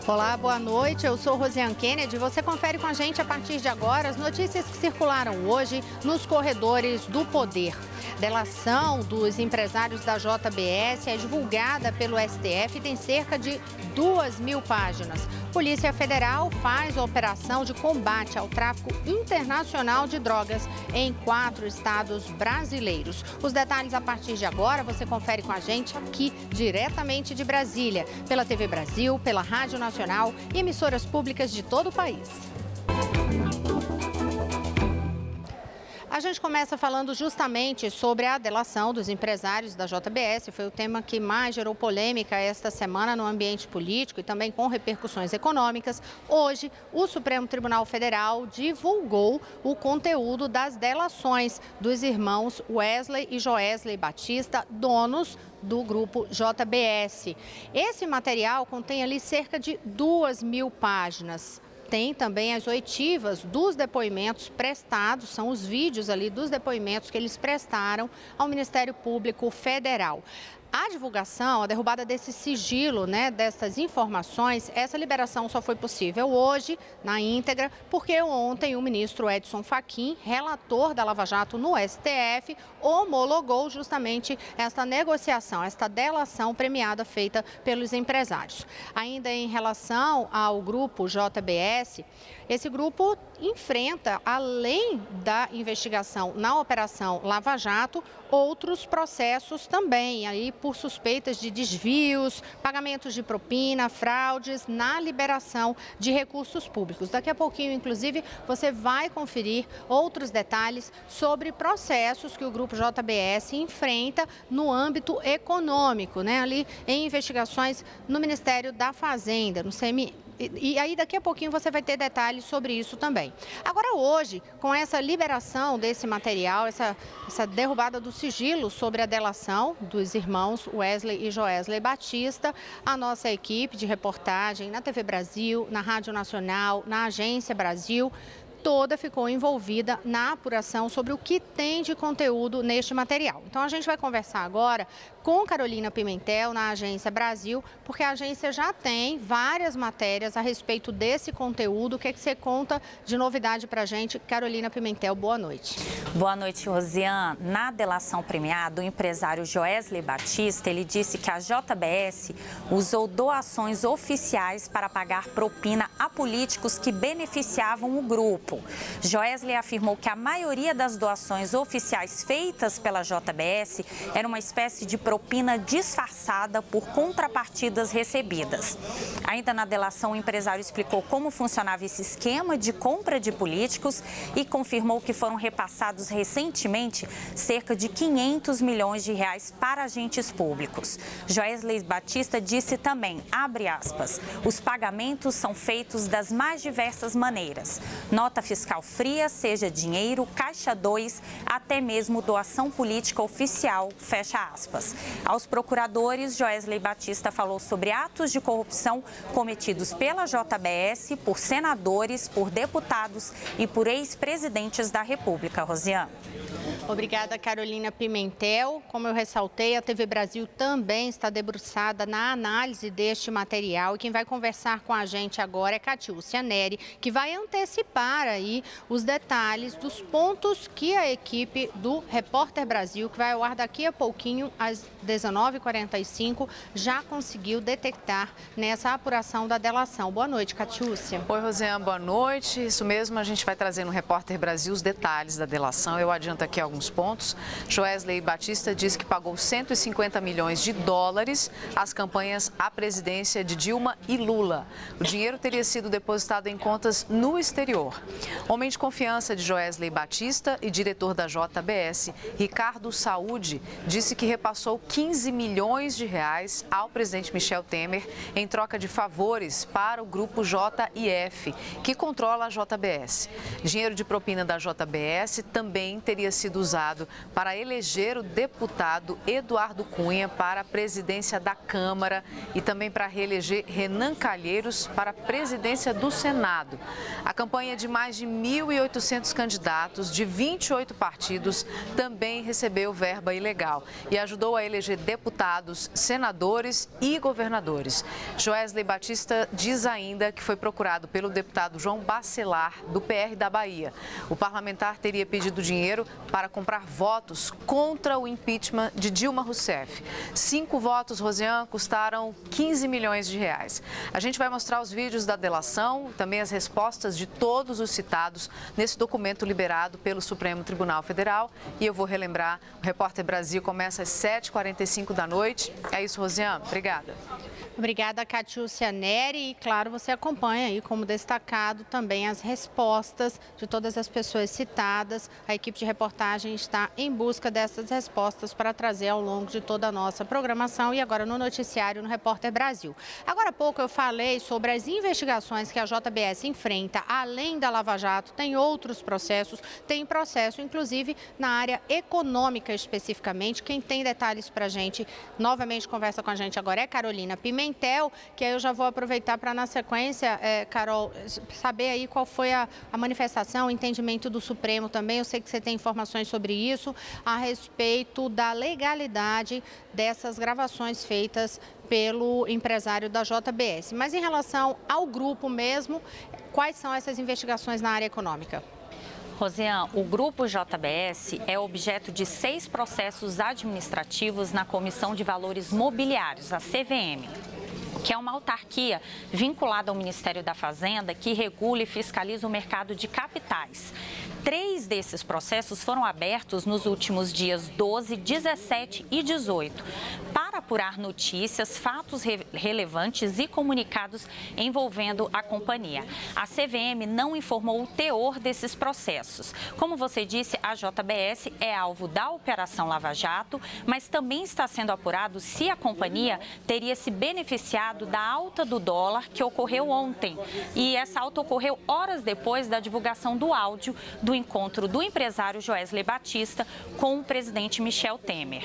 Olá, boa noite. Eu sou Rosiane Kennedy. Você confere com a gente a partir de agora as notícias que circularam hoje nos corredores do poder. Delação dos empresários da JBS é divulgada pelo STF e tem cerca de 2.000 páginas. Polícia Federal faz operação de combate ao tráfico internacional de drogas em 4 estados brasileiros. Os detalhes a partir de agora você confere com a gente aqui, diretamente de Brasília, pela TV Brasil, pela Rádio Nacional e emissoras públicas de todo o país. A gente começa falando justamente sobre a delação dos empresários da JBS. Foi o tema que mais gerou polêmica esta semana no ambiente político e também com repercussões econômicas. Hoje, o Supremo Tribunal Federal divulgou o conteúdo das delações dos irmãos Wesley e Joesley Batista, donos do grupo JBS. Esse material contém ali cerca de 2.000 páginas. Tem também as oitivas dos depoimentos prestados, são os vídeos ali dos depoimentos que eles prestaram ao Ministério Público Federal. A divulgação, a derrubada desse sigilo, dessas informações, essa liberação só foi possível hoje, na íntegra, porque ontem o ministro Edson Fachin, relator da Lava Jato no STF, homologou justamente esta negociação, esta delação premiada feita pelos empresários. Ainda em relação ao grupo JBS, esse grupo enfrenta, além da investigação na Operação Lava Jato, outros processos também, aí por suspeitas de desvios, pagamentos de propina, fraudes na liberação de recursos públicos. Daqui a pouquinho, inclusive, você vai conferir outros detalhes sobre processos que o grupo JBS enfrenta no âmbito econômico, ali em investigações no Ministério da Fazenda, no CMI. E aí, daqui a pouquinho, você vai ter detalhes sobre isso também. Agora, hoje, com essa liberação desse material, essa derrubada do sigilo sobre a delação dos irmãos Wesley e Joesley Batista, a nossa equipe de reportagem na TV Brasil, na Rádio Nacional, na Agência Brasil, toda ficou envolvida na apuração sobre o que tem de conteúdo neste material. Então, a gente vai conversar agora com Carolina Pimentel, na Agência Brasil, porque a agência já tem várias matérias a respeito desse conteúdo. O que você conta de novidade para a gente? Carolina Pimentel, boa noite. Boa noite, Rosiane. Na delação premiada, o empresário Joesley Batista, ele disse que a JBS usou doações oficiais para pagar propina a políticos que beneficiavam o grupo. Joesley afirmou que a maioria das doações oficiais feitas pela JBS era uma espécie de propina disfarçada por contrapartidas recebidas. Ainda na delação, o empresário explicou como funcionava esse esquema de compra de políticos e confirmou que foram repassados recentemente cerca de 500 milhões de reais para agentes públicos. Joesley Batista disse também, abre aspas, os pagamentos são feitos das mais diversas maneiras. Nota fiscal fria, seja dinheiro, caixa 2, até mesmo doação política oficial, fecha aspas. Aos procuradores, Joesley Batista falou sobre atos de corrupção cometidos pela JBS, por senadores, por deputados e por ex-presidentes da República. Rosiane. Obrigada, Carolina Pimentel. Como eu ressaltei, a TV Brasil também está debruçada na análise deste material. E quem vai conversar com a gente agora é Catiúcia Neri, que vai antecipar aí os detalhes dos pontos que a equipe do Repórter Brasil, que vai ao ar daqui a pouquinho, às 19h45, já conseguiu detectar nessa apuração da delação. Boa noite, Catiúcia. Oi, Rosiane, boa noite. Isso mesmo, a gente vai trazer no Repórter Brasil os detalhes da delação. Eu adianto aqui alguns pontos. Joesley Batista diz que pagou 150 milhões de dólares às campanhas à presidência de Dilma e Lula. O dinheiro teria sido depositado em contas no exterior. Homem de confiança de Joesley Batista e diretor da JBS, Ricardo Saúde, disse que repassou 15 milhões de reais ao presidente Michel Temer em troca de favores para o grupo JIF, que controla a JBS. Dinheiro de propina da JBS também teria sido usado para eleger o deputado Eduardo Cunha para a presidência da Câmara e também para reeleger Renan Calheiros para a presidência do Senado. A campanha de mais de 1.800 candidatos de 28 partidos também recebeu verba ilegal e ajudou a eleger deputados, senadores e governadores. Joesley Batista diz ainda que foi procurado pelo deputado João Bacelar, do PR da Bahia. O parlamentar teria pedido dinheiro para comprar votos contra o impeachment de Dilma Rousseff. 5 votos, Rosiane, custaram 15 milhões de reais. A gente vai mostrar os vídeos da delação, também as respostas de todos os citados nesse documento liberado pelo Supremo Tribunal Federal. E eu vou relembrar, o Repórter Brasil começa às 7h45 da noite. É isso, Rosiane. Obrigada. Obrigada, Catiúcia Neri. E, claro, você acompanha aí como destacado também as respostas de todas as pessoas citadas. A equipe de reportagem está em busca dessas respostas para trazer ao longo de toda a nossa programação e agora no noticiário no Repórter Brasil. Agora há pouco eu falei sobre as investigações que a JBS enfrenta. Além da Lava Jato, tem outros processos. Tem processo, inclusive, na área econômica especificamente. Quem tem detalhes para a gente, novamente conversa com a gente agora é Carolina Pimentel, que aí eu já vou aproveitar para, na sequência, Carol, saber aí qual foi a manifestação, o entendimento do Supremo também. Eu sei que você tem informações sobre isso, a respeito da legalidade dessas gravações feitas pelo empresário da JBS. Mas em relação ao grupo mesmo, quais são essas investigações na área econômica? Rosiane, o Grupo JBS é objeto de 6 processos administrativos na Comissão de Valores Mobiliários, a CVM, que é uma autarquia vinculada ao Ministério da Fazenda que regula e fiscaliza o mercado de capitais. 3 desses processos foram abertos nos últimos dias 12, 17 e 18, para apurar notícias, fatos relevantes e comunicados envolvendo a companhia. A CVM não informou o teor desses processos. Como você disse, a JBS é alvo da Operação Lava Jato, mas também está sendo apurado se a companhia teria se beneficiado da alta do dólar que ocorreu ontem. E essa alta ocorreu horas depois da divulgação do áudio do encontro do empresário Joesley Batista com o presidente Michel Temer.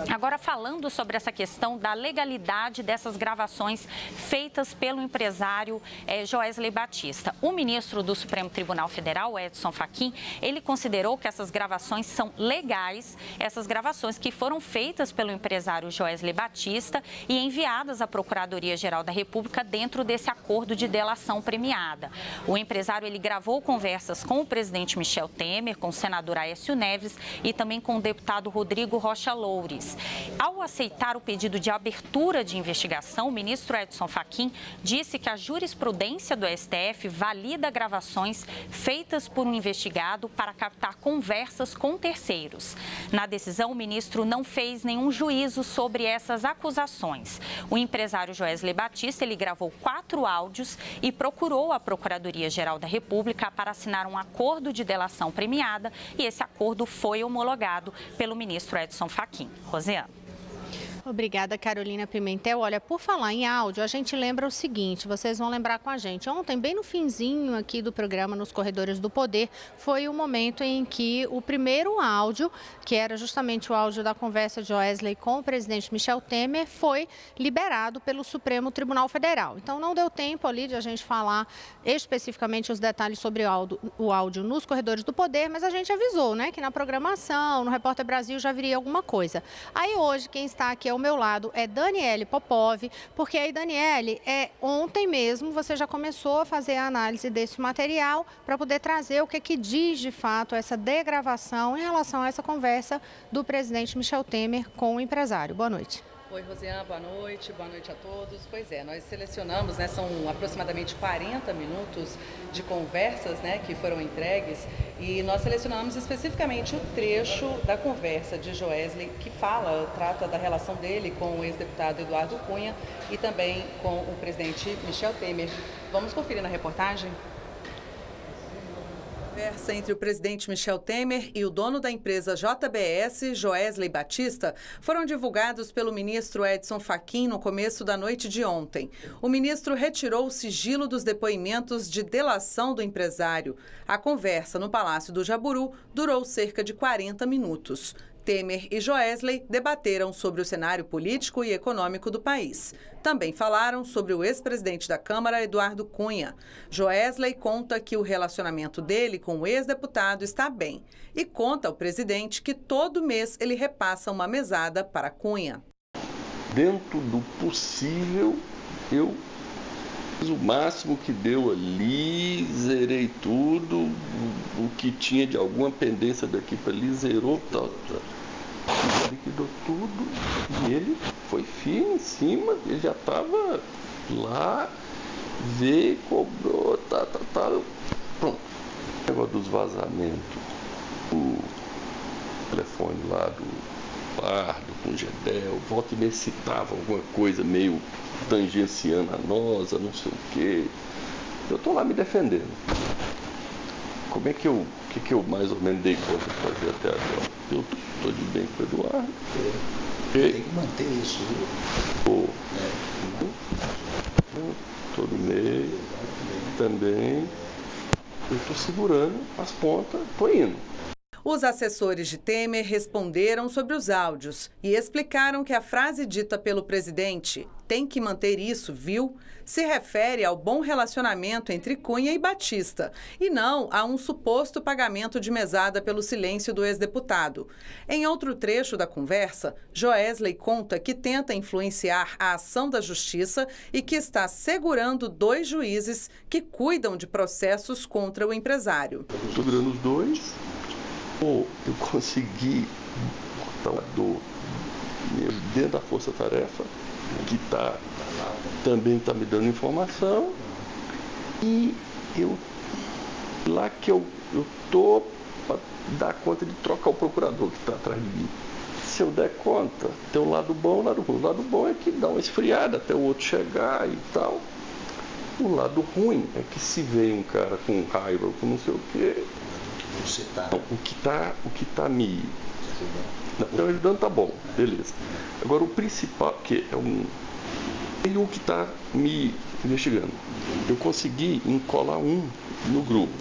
Agora, falando sobre essa questão da legalidade dessas gravações feitas pelo empresário Joesley Batista, o ministro do Supremo Tribunal Federal, Edson Fachin, ele considerou que essas gravações são legais, essas gravações que foram feitas pelo empresário Joesley Batista e enviadas à Procuradoria-Geral da República dentro desse acordo de delação premiada. O empresário, ele gravou conversas com o presidente Michel Temer, com o senador Aécio Neves e também com o deputado Rodrigo Rocha Loures. Ao aceitar o pedido de abertura de investigação, o ministro Edson Fachin disse que a jurisprudência do STF valida gravações feitas por um investigado para captar conversas com terceiros. Na decisão, o ministro não fez nenhum juízo sobre essas acusações. O empresário Joesley Batista, ele gravou 4 áudios e procurou a Procuradoria-Geral da República para assinar um acordo de delação premiada e esse acordo foi homologado pelo ministro Edson Fachin. Rosiane. Obrigada, Carolina Pimentel. Olha, por falar em áudio, a gente lembra o seguinte, vocês vão lembrar com a gente. Ontem, bem no finzinho aqui do programa, nos Corredores do Poder, foi o momento em que o primeiro áudio, que era justamente o áudio da conversa de Joesley com o presidente Michel Temer, foi liberado pelo Supremo Tribunal Federal. Então, não deu tempo ali de a gente falar especificamente os detalhes sobre o áudio nos Corredores do Poder, mas a gente avisou, né, que na programação, no Repórter Brasil, já viria alguma coisa. Aí hoje, quem está aqui ao meu lado é Daniele Popov, porque aí, Daniele, ontem mesmo você já começou a fazer a análise desse material para poder trazer o que diz de fato essa degravação em relação a essa conversa do presidente Michel Temer com o empresário. Boa noite. Oi, Rosiane, boa noite a todos. Pois é, nós selecionamos, são aproximadamente 40 minutos de conversas, que foram entregues e nós selecionamos especificamente o trecho da conversa de Joesley que trata da relação dele com o ex-deputado Eduardo Cunha e também com o presidente Michel Temer. Vamos conferir na reportagem? Conversa entre o presidente Michel Temer e o dono da empresa JBS, Joesley Batista, foram divulgados pelo ministro Edson Fachin no começo da noite de ontem. O ministro retirou o sigilo dos depoimentos de delação do empresário. A conversa no Palácio do Jaburu durou cerca de 40 minutos. Temer e Joesley debateram sobre o cenário político e econômico do país. Também falaram sobre o ex-presidente da Câmara, Eduardo Cunha. Joesley conta que o relacionamento dele com o ex-deputado está bem e conta ao presidente que todo mês ele repassa uma mesada para Cunha. Dentro do possível, eu fiz o máximo que deu ali, zerei tudo, o que tinha de alguma pendência daqui para ali, zerou, liquidou tudo, e ele foi firme em cima, ele já estava lá, veio, cobrou, pronto. O negócio dos vazamentos, o telefone lá do Pardo com o Gedel, volta e meia citava alguma coisa meio tangenciando a nós, não sei o quê. Eu estou lá me defendendo. Como é que eu mais ou menos dei conta de fazer até agora? Eu estou de bem com o Eduardo. Tem que manter isso. Todo mês também. Eu estou segurando as pontas, estou indo. Os assessores de Temer responderam sobre os áudios e explicaram que a frase dita pelo presidente, "tem que manter isso, viu?", se refere ao bom relacionamento entre Cunha e Batista, e não a um suposto pagamento de mesada pelo silêncio do ex-deputado. Em outro trecho da conversa, Joesley conta que tenta influenciar a ação da Justiça e que está segurando 2 juízes que cuidam de processos contra o empresário. Estou virando os 2. Eu consegui botar uma dor dentro da força-tarefa, que também está me dando informação, e lá que eu estou para dar conta de trocar o procurador que está atrás de mim. Se eu der conta, tem um lado bom e um lado ruim. O lado bom é que dá uma esfriada até o outro chegar e tal. O lado ruim é que se vem um cara com raiva ou com não sei o quê, o que tá me ajudando tá bom, beleza. Agora o principal, que é o que tá me investigando. Eu consegui encolar um no grupo.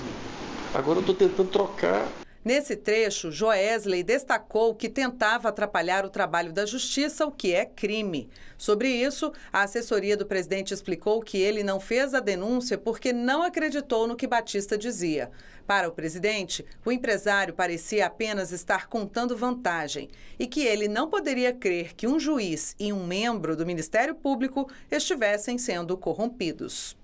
Agora eu tô tentando trocar. Nesse trecho, Joesley destacou que tentava atrapalhar o trabalho da Justiça, o que é crime. Sobre isso, a assessoria do presidente explicou que ele não fez a denúncia porque não acreditou no que Batista dizia. Para o presidente, o empresário parecia apenas estar contando vantagem e que ele não poderia crer que um juiz e um membro do Ministério Público estivessem sendo corrompidos.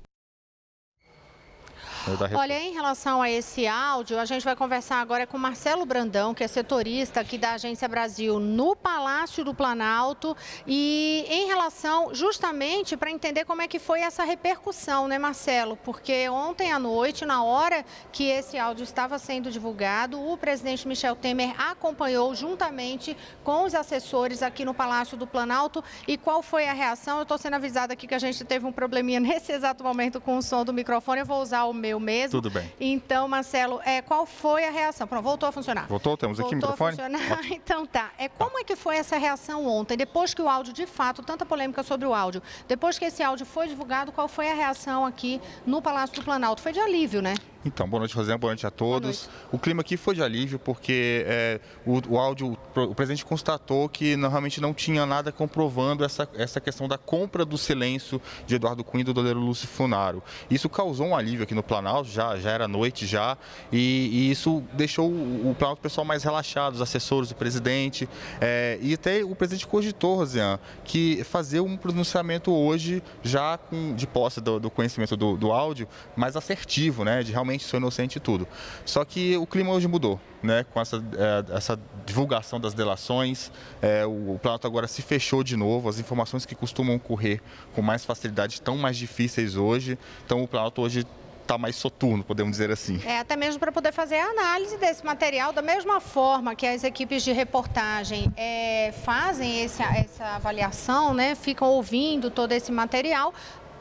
Olha, em relação a esse áudio, a gente vai conversar agora com Marcelo Brandão, que é setorista aqui da Agência Brasil no Palácio do Planalto, e em relação justamente para entender como é que foi essa repercussão, né, Marcelo? Porque ontem à noite, na hora que esse áudio estava sendo divulgado, o presidente Michel Temer acompanhou juntamente com os assessores aqui no Palácio do Planalto. E qual foi a reação? Eu estou sendo avisada aqui que a gente teve um probleminha nesse exato momento com o som do microfone, eu vou usar o meu mesmo. Tudo bem. Então, Marcelo, qual foi a reação? Pronto, voltou a funcionar. Voltou? Temos aqui o microfone? Voltou a funcionar. Então tá. Como é que foi essa reação ontem? Depois que o áudio, de fato, tanta polêmica sobre o áudio, depois que esse áudio foi divulgado, qual foi a reação aqui no Palácio do Planalto? Foi de alívio, né? Então, boa noite, Rosiane, boa noite a todos. O clima aqui foi de alívio porque o áudio, o presidente constatou que realmente não tinha nada comprovando essa questão da compra do silêncio de Eduardo Cunha e do doleiro Lúcio Funaro. Isso causou um alívio aqui no Planalto, já era noite já, e isso deixou o Planalto pessoal mais relaxado, os assessores do presidente, e até o presidente cogitou, Rosiane, que fazer um pronunciamento hoje já de posse do conhecimento do áudio, mais assertivo, né, de realmente sou inocente e tudo. Só que o clima hoje mudou, né? Com essa divulgação das delações, o Planalto agora se fechou de novo, as informações que costumam correr com mais facilidade estão mais difíceis hoje, então o Planalto hoje está mais soturno, podemos dizer assim. Até mesmo para poder fazer a análise desse material, da mesma forma que as equipes de reportagem fazem essa avaliação, né? Ficam ouvindo todo esse material.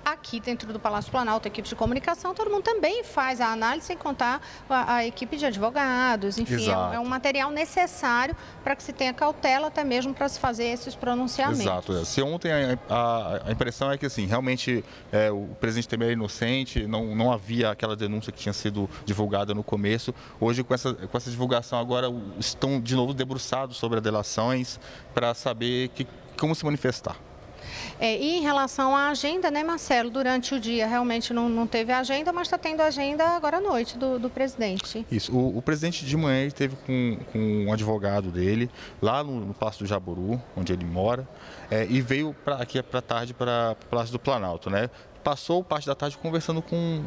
aqui dentro do Palácio Planalto, a equipe de comunicação, todo mundo também faz a análise, sem contar a equipe de advogados, enfim, é um material necessário para que se tenha cautela, até mesmo para se fazer esses pronunciamentos. Exato. Se ontem a impressão é que, assim, realmente o presidente Temer é inocente, não havia aquela denúncia que tinha sido divulgada no começo. Hoje, com essa divulgação, agora estão de novo debruçados sobre as delações para saber como se manifestar. E em relação à agenda, né, Marcelo? Durante o dia realmente não teve agenda, mas está tendo agenda agora à noite do presidente. Isso. O presidente de manhã esteve com um advogado dele, lá no Palácio do Jaburu, onde ele mora, e veio aqui para tarde para o Palácio do Planalto, né? Passou parte da tarde conversando com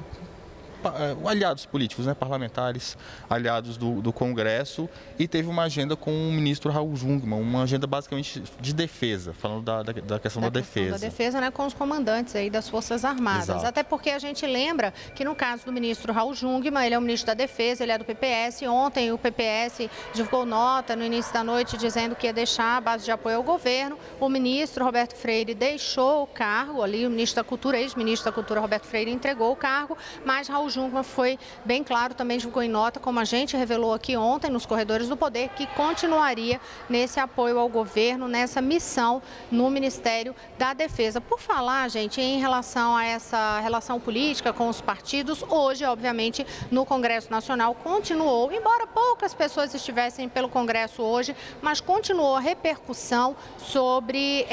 aliados políticos, né, parlamentares, aliados do Congresso, e teve uma agenda com o ministro Raul Jungmann, uma agenda basicamente de defesa, falando da questão da defesa. Da defesa, né, com os comandantes aí das Forças Armadas. Exato. Até porque a gente lembra que no caso do ministro Raul Jungmann, ele é o ministro da Defesa, ele é do PPS. Ontem o PPS divulgou nota no início da noite dizendo que ia deixar a base de apoio ao governo. O ministro Roberto Freire deixou o cargo ali, o ministro da Cultura, ex-ministro da Cultura Roberto Freire entregou o cargo, mas Raul Jungmann foi bem claro, também divulgou em nota, como a gente revelou aqui ontem nos corredores do poder, que continuaria nesse apoio ao governo, nessa missão no Ministério da Defesa. Por falar, gente, em relação a essa relação política com os partidos, hoje, obviamente, no Congresso Nacional continuou, embora poucas pessoas estivessem pelo Congresso hoje, mas continuou a repercussão sobre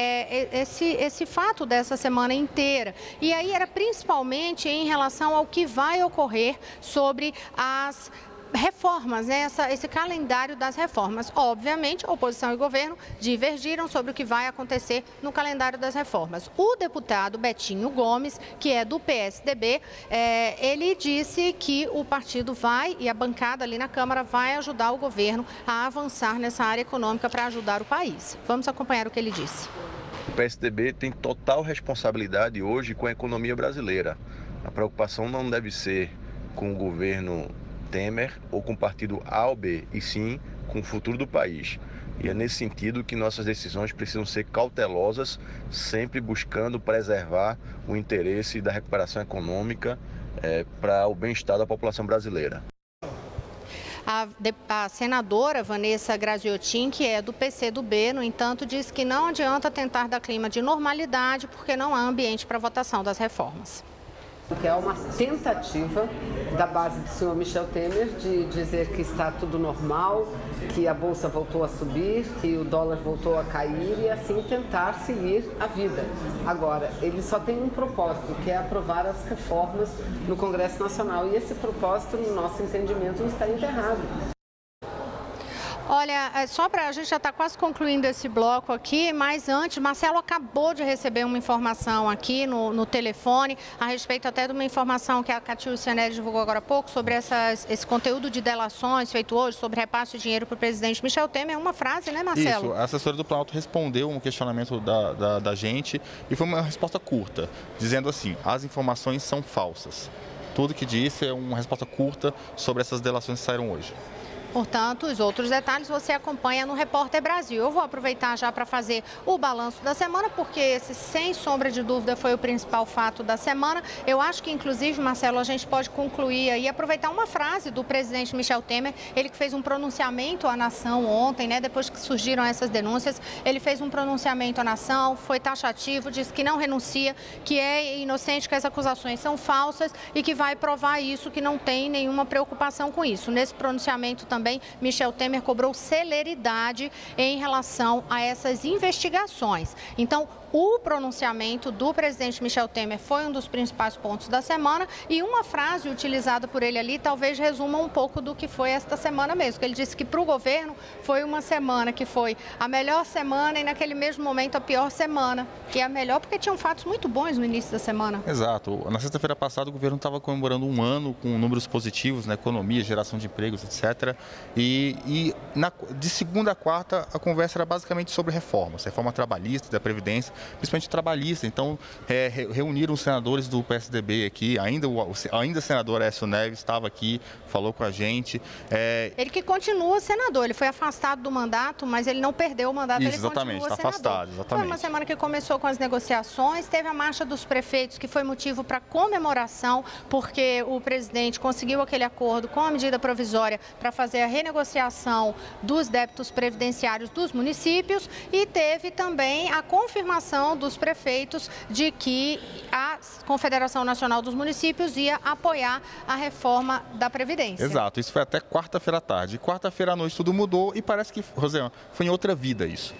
esse fato dessa semana inteira. E aí era principalmente em relação ao que vai ocorrer sobre as reformas, né? Esse calendário das reformas. Obviamente, a oposição e o governo divergiram sobre o que vai acontecer no calendário das reformas. O deputado Betinho Gomes, que é do PSDB, ele disse que o partido vai, e a bancada ali na Câmara, vai ajudar o governo a avançar nessa área econômica para ajudar o país. Vamos acompanhar o que ele disse. O PSDB tem total responsabilidade hoje com a economia brasileira. A preocupação não deve ser com o governo Temer ou com o partido A ou B, e sim com o futuro do país. E é nesse sentido que nossas decisões precisam ser cautelosas, sempre buscando preservar o interesse da recuperação econômica para o bem-estar da população brasileira. A senadora Vanessa Graziotin, que é do PCdoB, no entanto, disse que não adianta tentar dar clima de normalidade porque não há ambiente para votação das reformas. Que é uma tentativa da base do senhor Michel Temer de dizer que está tudo normal, que a bolsa voltou a subir, que o dólar voltou a cair e assim tentar seguir a vida. Agora, ele só tem um propósito, que é aprovar as reformas no Congresso Nacional, e esse propósito, no nosso entendimento, está enterrado. Olha, só para a gente já está quase concluindo esse bloco aqui, mas antes, Marcelo acabou de receber uma informação aqui no telefone, a respeito até de uma informação que a Catiúcia Cianelli divulgou agora há pouco, sobre esse conteúdo de delações feito hoje, sobre repasse de dinheiro para o presidente Michel Temer. Uma frase, né, Marcelo? Isso, a assessora do Planalto respondeu um questionamento da gente e foi uma resposta curta, dizendo assim: as informações são falsas. Tudo que disse é uma resposta curta sobre essas delações que saíram hoje. Portanto, os outros detalhes você acompanha no Repórter Brasil. Eu vou aproveitar já para fazer o balanço da semana, porque esse, sem sombra de dúvida, foi o principal fato da semana. Eu acho que, inclusive, Marcelo, a gente pode concluir aí, aproveitar uma frase do presidente Michel Temer, ele que fez um pronunciamento à nação ontem, né, depois que surgiram essas denúncias, ele fez um pronunciamento à nação, foi taxativo, disse que não renuncia, que é inocente, que as acusações são falsas e que vai provar isso, que não tem nenhuma preocupação com isso. Nesse pronunciamento também, Michel Temer cobrou celeridade em relação a essas investigações. Então, o pronunciamento do presidente Michel Temer foi um dos principais pontos da semana, e uma frase utilizada por ele ali talvez resuma um pouco do que foi esta semana mesmo. Ele disse que para o governo foi uma semana que foi a melhor semana e naquele mesmo momento a pior semana, que é a melhor porque tinham fatos muito bons no início da semana. Exato. Na sexta-feira passada o governo estava comemorando um ano com números positivos na economia, geração de empregos, etc. De segunda a quarta, a conversa era basicamente sobre reformas, reforma trabalhista, da Previdência, principalmente trabalhista. Então, reuniram os senadores do PSDB aqui, ainda o senador Aécio Neves estava aqui, falou com a gente. Ele que continua senador, ele foi afastado do mandato, mas ele não perdeu o mandato, ele exatamente, continua está senador. afastado, exatamente. Foi uma semana que começou com as negociações, teve a marcha dos prefeitos, que foi motivo para comemoração, porque o presidente conseguiu aquele acordo com a medida provisória para fazer a renegociação dos débitos previdenciários dos municípios, e teve também a confirmação dos prefeitos de que a Confederação Nacional dos Municípios ia apoiar a reforma da Previdência. Exato, isso foi até quarta-feira à tarde. Quarta-feira à noite tudo mudou e parece que, Rosiane, foi em outra vida isso.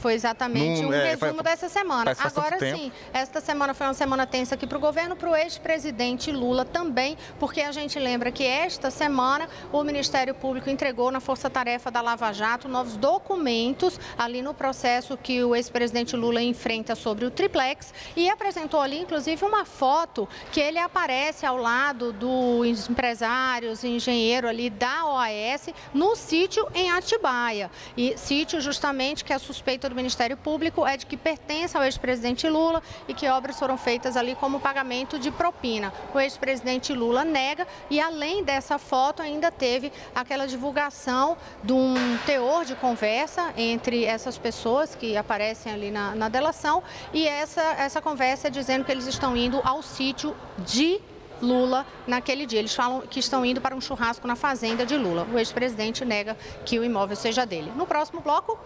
Foi exatamente um resumo dessa semana. Agora sim, esta semana foi uma semana tensa aqui para o governo, para o ex-presidente Lula também, porque a gente lembra que esta semana o Ministério Público entregou na Força-Tarefa da Lava Jato novos documentos ali no processo que o ex-presidente Lula enfrenta sobre o triplex, e apresentou ali inclusive uma foto que ele aparece ao lado dos empresários e engenheiro ali da OAS no sítio em Atibaia. E sítio justamente que a suspeita do Ministério Público é de que pertence ao ex-presidente Lula e que obras foram feitas ali como pagamento de propina. O ex-presidente Lula nega, e além dessa foto ainda teve aquela divulgação de um teor de conversa entre essas pessoas que aparecem ali na delação, e essa conversa dizendo que eles estão indo ao sítio de Lula naquele dia. Eles falam que estão indo para um churrasco na fazenda de Lula. O ex-presidente nega que o imóvel seja dele. No próximo bloco,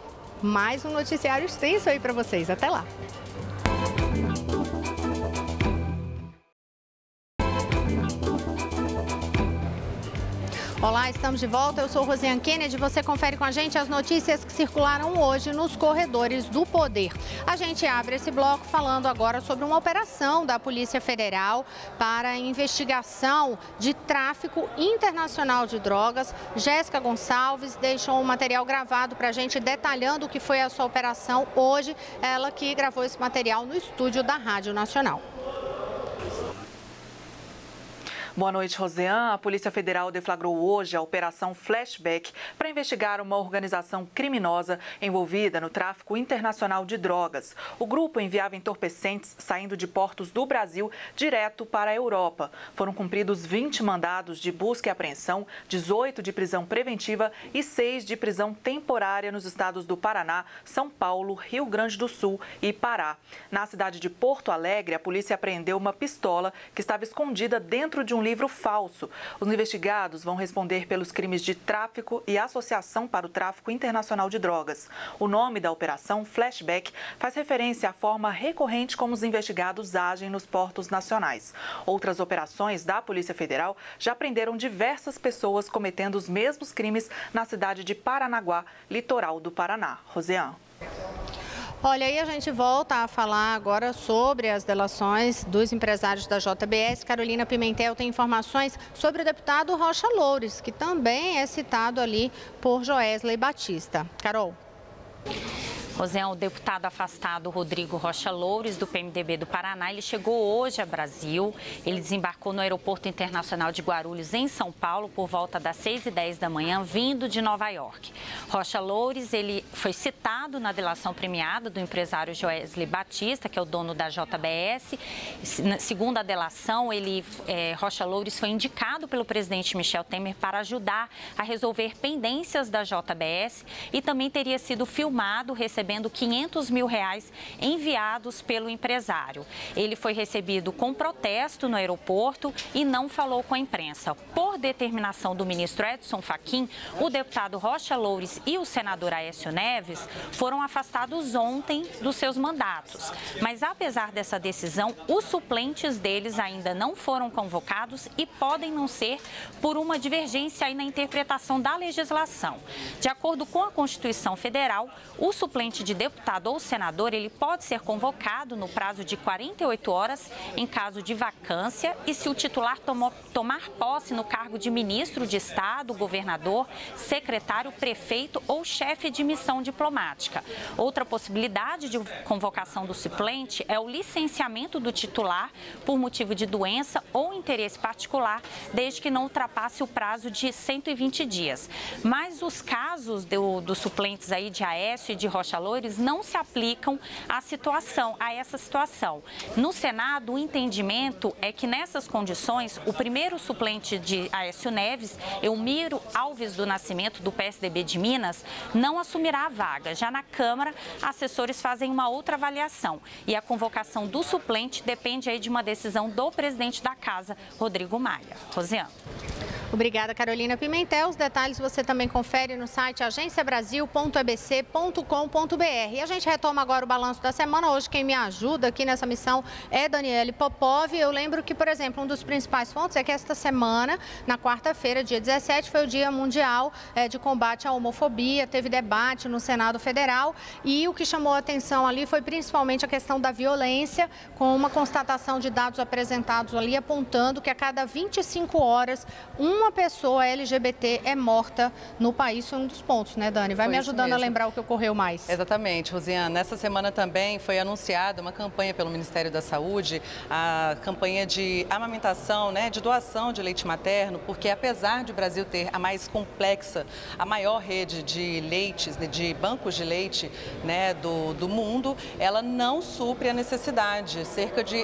mais um noticiário extenso aí para vocês. Até lá! Olá, estamos de volta. Eu sou Rosiane Kennedy. Você confere com a gente as notícias que circularam hoje nos corredores do poder. A gente abre esse bloco falando agora sobre uma operação da Polícia Federal para investigação de tráfico internacional de drogas. Jéssica Gonçalves deixou um material gravado para a gente detalhando o que foi a sua operação hoje. Ela que gravou esse material no estúdio da Rádio Nacional. Boa noite, Rosiane. A Polícia Federal deflagrou hoje a Operação Flashback para investigar uma organização criminosa envolvida no tráfico internacional de drogas. O grupo enviava entorpecentes saindo de portos do Brasil direto para a Europa. Foram cumpridos 20 mandados de busca e apreensão, 18 de prisão preventiva e 6 de prisão temporária nos estados do Paraná, São Paulo, Rio Grande do Sul e Pará. Na cidade de Porto Alegre, a polícia apreendeu uma pistola que estava escondida dentro de um livro falso. Os investigados vão responder pelos crimes de tráfico e associação para o tráfico internacional de drogas. O nome da operação, Flashback, faz referência à forma recorrente como os investigados agem nos portos nacionais. Outras operações da Polícia Federal já prenderam diversas pessoas cometendo os mesmos crimes na cidade de Paranaguá, litoral do Paraná. Rosiane. Olha, aí a gente volta a falar agora sobre as delações dos empresários da JBS. Carolina Pimentel tem informações sobre o deputado Rocha Loures, que também é citado ali por Joesley Batista. Carol. Rosiane, o deputado afastado Rodrigo Rocha Loures, do PMDB do Paraná, ele chegou hoje a Brasil. Ele desembarcou no Aeroporto Internacional de Guarulhos, em São Paulo, por volta das 6h10 da manhã, vindo de Nova York. Rocha Loures, ele foi citado na delação premiada do empresário Joesley Batista, que é o dono da JBS. Segundo a delação, Rocha Loures foi indicado pelo presidente Michel Temer para ajudar a resolver pendências da JBS e também teria sido filmado recebendo R$500 mil enviados pelo empresário. Ele foi recebido com protesto no aeroporto e não falou com a imprensa. Por determinação do ministro Edson Fachin, o deputado Rocha Loures e o senador Aécio Neves foram afastados ontem dos seus mandatos. Mas, apesar dessa decisão, os suplentes deles ainda não foram convocados e podem não ser por uma divergência aí na interpretação da legislação. De acordo com a Constituição Federal, o suplente suplente de deputado ou senador, ele pode ser convocado no prazo de 48 horas em caso de vacância e se o titular tomar posse no cargo de ministro de Estado, governador, secretário, prefeito ou chefe de missão diplomática. Outra possibilidade de convocação do suplente é o licenciamento do titular por motivo de doença ou interesse particular, desde que não ultrapasse o prazo de 120 dias. Mas os casos dos suplentes aí de Aécio e de Rocha Loures não se aplicam a essa situação. No Senado, o entendimento é que nessas condições, o primeiro suplente de Aécio Neves, Elmiro Alves do Nascimento, do PSDB de Minas, não assumirá a vaga. Já na Câmara, assessores fazem uma outra avaliação e a convocação do suplente depende aí de uma decisão do presidente da Casa, Rodrigo Maia. Rosiane. Obrigada, Carolina Pimentel. Os detalhes você também confere no site agenciabrasil.ebc.com.br. E a gente retoma agora o balanço da semana. Hoje quem me ajuda aqui nessa missão é Daniele Popov. Eu lembro que, por exemplo, um dos principais pontos é que esta semana, na quarta-feira, dia 17, foi o Dia Mundial de Combate à Homofobia. Teve debate no Senado Federal e o que chamou a atenção ali foi principalmente a questão da violência, com uma constatação de dados apresentados ali apontando que a cada 25 horas, uma pessoa LGBT é morta no país. Foi um dos pontos, né, Dani? Vai me ajudando a lembrar o que ocorreu mais. Exatamente, Rosiane. Nessa semana também foi anunciada uma campanha pelo Ministério da Saúde, a campanha de amamentação, né, de doação de leite materno, porque apesar de o Brasil ter a mais complexa, a maior rede de leites, de bancos de leite, né, do mundo, ela não supre a necessidade.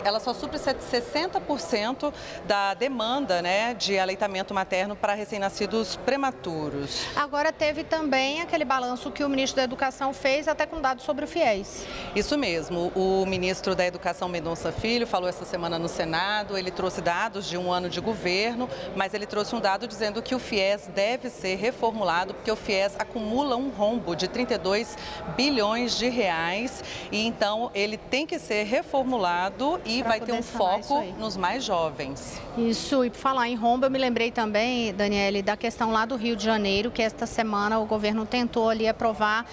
Ela só supre 60% da demanda, né, de aleitamento materno para recém-nascidos prematuros. Agora teve também aquele balanço que o ministro da Educação fez, até com dados sobre o FIES. Isso mesmo. O ministro da Educação, Mendonça Filho, falou essa semana no Senado. Ele trouxe dados de um ano de governo, mas ele trouxe um dado dizendo que o FIES deve ser reformulado, porque o FIES acumula um rombo de 32 bilhões de reais. E então ele tem que ser reformulado e vai ter um foco nos mais jovens. Isso, e por falar em rombo, eu me lembrei também, Daniele, da questão lá do Rio de Janeiro, que esta semana o governo tentou ali aprovar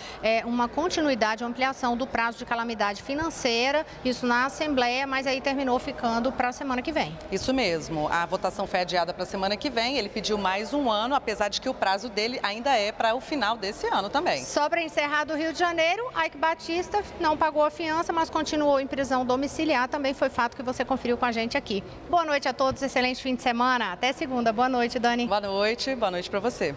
uma continuidade, uma ampliação do prazo de calamidade financeira, isso na Assembleia, mas aí terminou ficando para a semana que vem. Isso mesmo, a votação foi adiada para a semana que vem, ele pediu mais um ano, apesar de que o prazo dele ainda é para o final desse ano também. Só para encerrar do Rio de Janeiro, Ike Batista não pagou a fiança, mas continuou em prisão domiciliar, também foi fato que você conferiu com a gente aqui. Boa noite a todos, excelente fim de semana, até segunda. Boa noite, Dani. Boa noite para você.